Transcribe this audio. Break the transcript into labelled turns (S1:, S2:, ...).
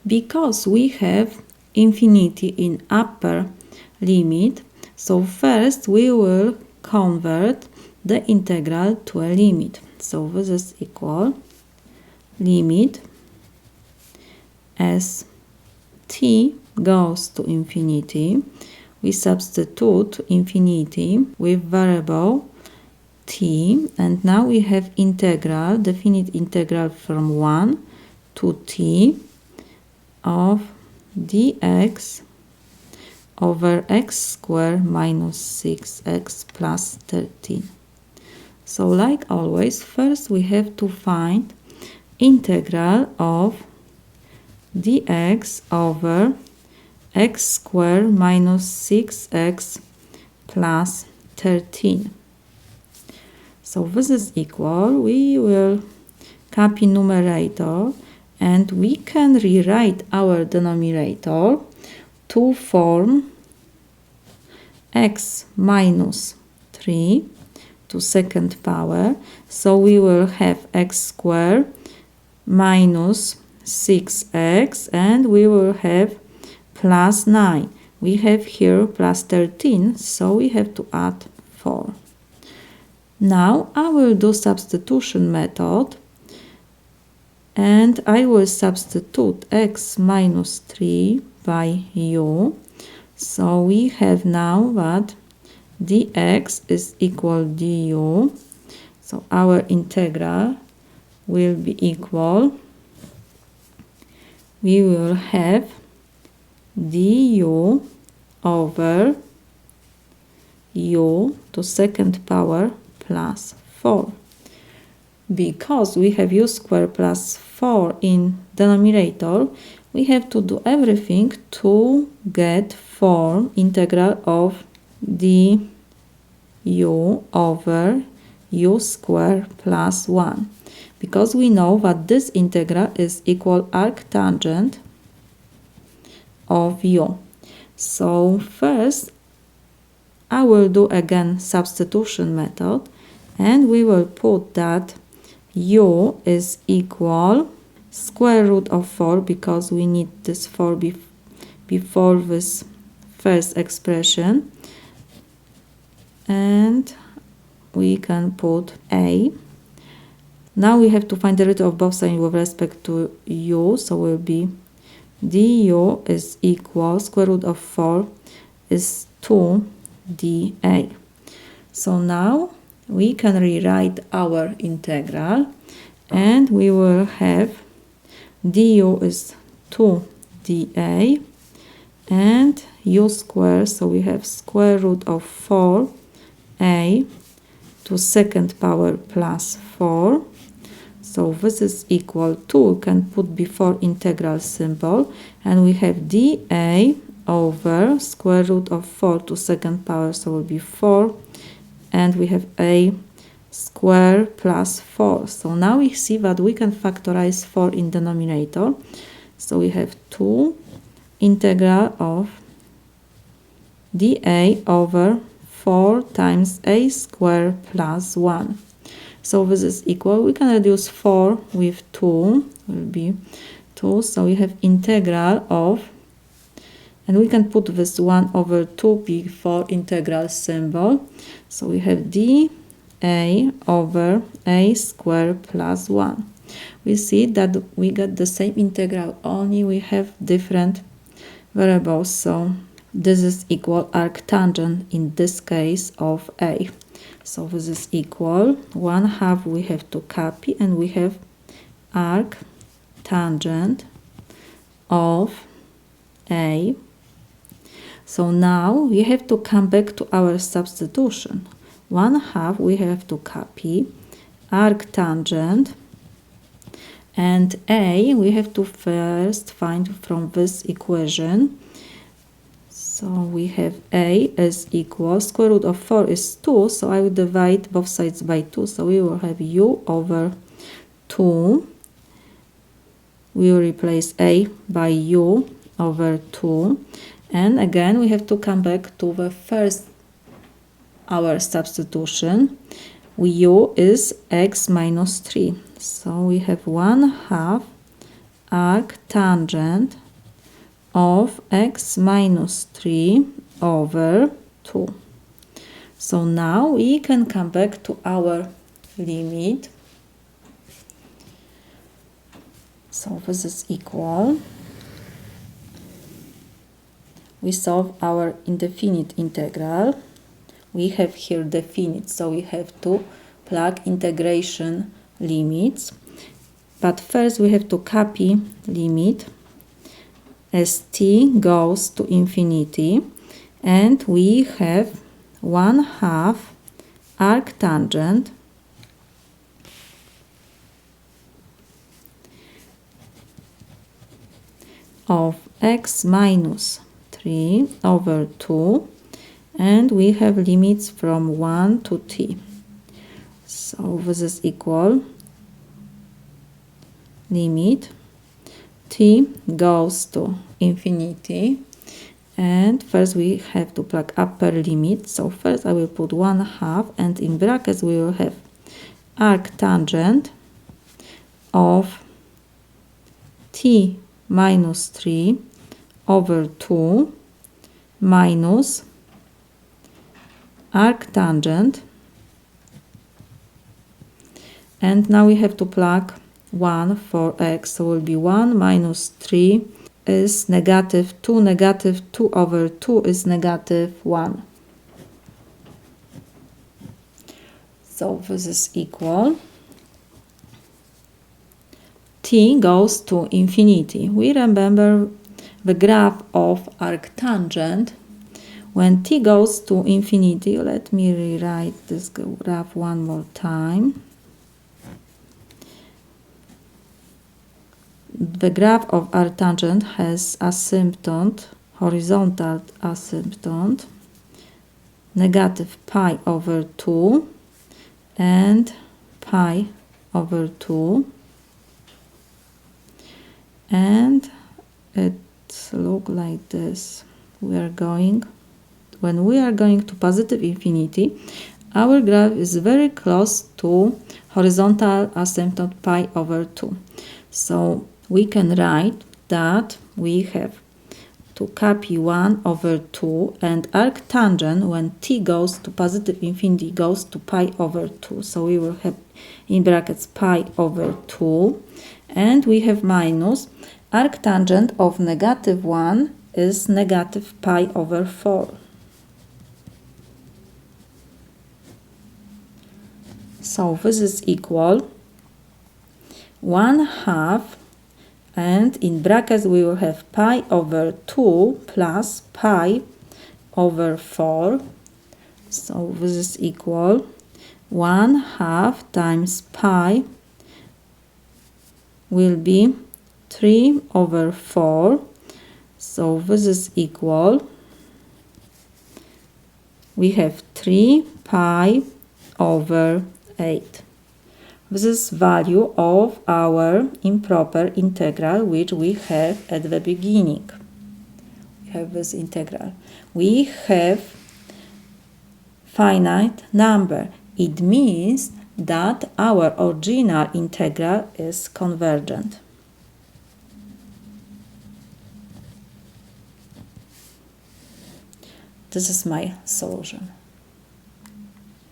S1: Because we have infinity in upper limit, so first we will convert the integral to a limit. So this is equal limit as t goes to infinity. We substitute infinity with variable t, and now we have integral, definite integral from 1 to t of dx over x squared minus 6x plus 13. So like always, first we have to find integral of dx over x squared minus 6x plus 13. So this is equal. We will copy numerator and we can rewrite our denominator to form x minus 3 to second power. So we will have x squared minus 6x and we will have plus 9. We have here plus 13, so we have to add 4. Now I will do substitution method and I will substitute x minus 3 by u. So we have now that dx is equal du. So our integral will be equal. We will have du over u to second power plus 4. Because we have u squared plus 4 in denominator, we have to do everything to get form integral of du over u squared plus 1. Because we know that this integral is equal arctangent of u. So first I will do again substitution method and we will put that u is equal square root of 4 because we need this 4 before this first expression, and we can put a. Now we have to find the root of both sides with respect to u, so will be du is equal square root of 4 is 2 dA. So now we can rewrite our integral and we will have du is 2 dA and u squared, so we have square root of 4a to second power plus 4. So this is equal to, we can put before integral symbol, and we have dA over square root of 4 to second power, so will be 4, and we have a square plus 4. So now we see that we can factorize 4 in denominator. So we have 2 integral of dA over 4 times a squared plus 1. So this is equal. We can reduce 4 with 2, will be 2. So we have integral of, and we can put this 1 over 2 before integral symbol. So we have dA over a squared plus 1. We see that we get the same integral, only we have different variables. So this is equal arctangent in this case of a. So this is equal 1/2 we have to copy, and we have arctangent of a. So now we have to come back to our substitution. 1/2 we have to copy, arctangent, and a we have to first find from this equation. So we have a is equal, square root of 4 is 2, so I will divide both sides by 2, so we will have u over 2. We will replace a by u over 2, and again we have to come back to the first our substitution. U is x minus 3, so we have 1/2 arctangent of x minus 3 over 2. So now we can come back to our limit. So this is equal. We solve our indefinite integral. We have here definite, so we have to plug integration limits. But first we have to copy limit as t goes to infinity, and we have 1/2 arctangent of x minus 3 over 2, and we have limits from 1 to t. So this is equal limit t goes to infinity, and first we have to plug upper limit. So first I will put 1/2, and in brackets we will have arctangent of t minus 3 over 2 minus arctangent, and now we have to plug 1 for x, so will be 1 minus 3 is negative 2, negative 2 over 2 is negative 1. So this is equal. T goes to infinity. We remember the graph of arctangent. When t goes to infinity, let me rewrite this graph one more time. The graph of arctangent has asymptote, horizontal asymptote, negative pi over 2 and pi over 2. And it looks like this. When we are going to positive infinity, our graph is very close to horizontal asymptote pi over 2. So we can write that we have to copy 1 over 2, and arctangent when t goes to positive infinity goes to pi over 2. So we will have in brackets pi over 2, and we have minus arctangent of negative 1 is negative pi over 4. So this is equal 1/2, and in brackets we will have pi over 2 plus pi over 4. So this is equal 1/2 times pi will be 3 over 4. So this is equal, we have 3 pi over 8. This is value of our improper integral which we have at the beginning. We have this integral. We have finite number. It means that our original integral is convergent. This is my solution.